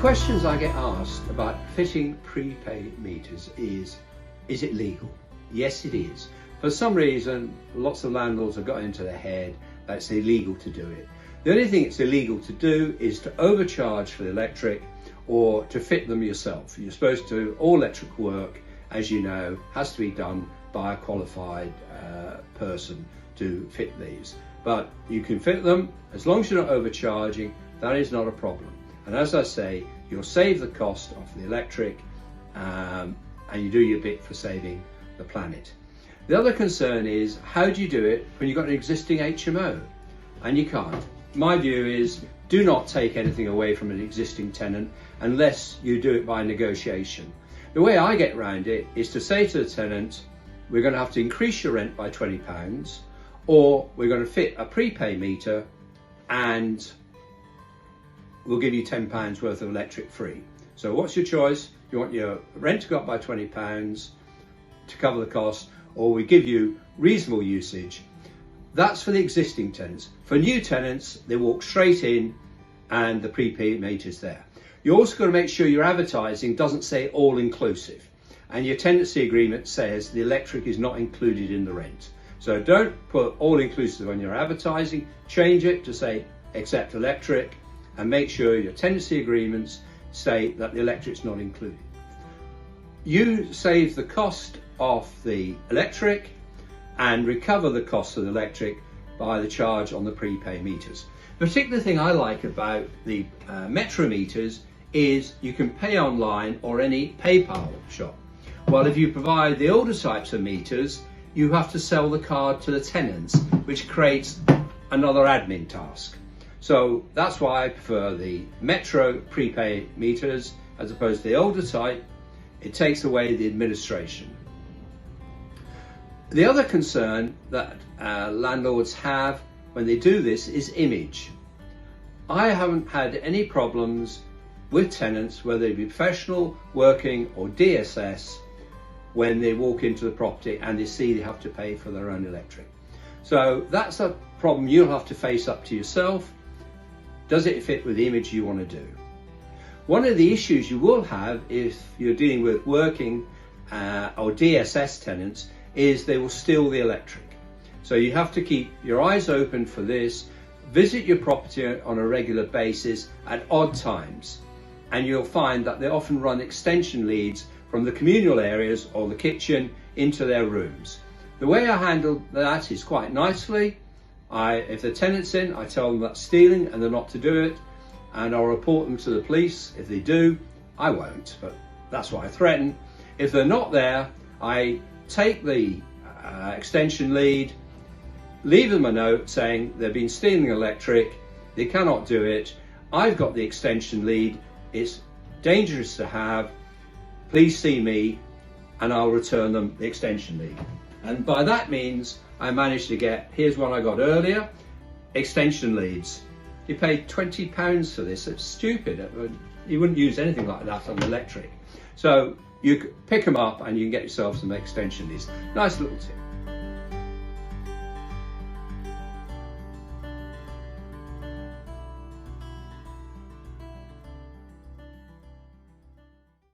questions I get asked about fitting prepay meters is it legal? Yes, it is. For some reason, lots of landlords have got into their head that it's illegal to do it. The only thing it's illegal to do is to overcharge for the electric or to fit them yourself. You're supposed to, all electric work, as you know, has to be done by a qualified person to fit these. But you can fit them as long as you're not overcharging. That is not a problem. And as I say, you'll save the cost of the electric and you do your bit for saving the planet. The other concern is, how do you do it when you've got an existing HMO? And you can't. My view is, do not take anything away from an existing tenant unless you do it by negotiation. The way I get around it is to say to the tenant, we're going to have to increase your rent by £20, or we're going to fit a prepay meter and we'll give you £10 worth of electric free. So what's your choice? You want your rent to go up by £20 to cover the cost, or we give you reasonable usage. That's for the existing tenants. For new tenants, they walk straight in and the prepay meter's there. You also got to make sure your advertising doesn't say all inclusive, and your tenancy agreement says the electric is not included in the rent. So don't put all inclusive on your advertising, change it to say except electric, and make sure your tenancy agreements say that the electric's not included. You save the cost of the electric and recover the cost of the electric by the charge on the prepay meters. The particular thing I like about the Metro meters is you can pay online or any PayPal shop. Well, if you provide the older types of meters, you have to sell the card to the tenants, which creates another admin task. So that's why I prefer the Metro prepay meters as opposed to the older type. It takes away the administration. The other concern that landlords have when they do this is image. I haven't had any problems with tenants, whether they be professional, working or DSS, when they walk into the property and they see they have to pay for their own electric. So that's a problem you'll have to face up to yourself. Does it fit with the image you want to do? One of the issues you will have if you're dealing with working or DSS tenants is they will steal the electric. So you have to keep your eyes open for this. Visit your property on a regular basis at odd times, and you'll find that they often run extension leads from the communal areas or the kitchen into their rooms. The way I handle that is quite nicely. If the tenant's in, I tell them that's stealing and they're not to do it, and I'll report them to the police. If they do, I won't, but that's what I threaten. If they're not there, I take the extension lead, leave them a note saying they've been stealing electric, they cannot do it, I've got the extension lead, it's dangerous to have, please see me, and I'll return them the extension lead. And by that means, I managed to get, here's one I got earlier, extension leads. You paid £20 for this, it's stupid. You wouldn't use anything like that on electric. So you pick them up and you can get yourself some extension leads. Nice little tip.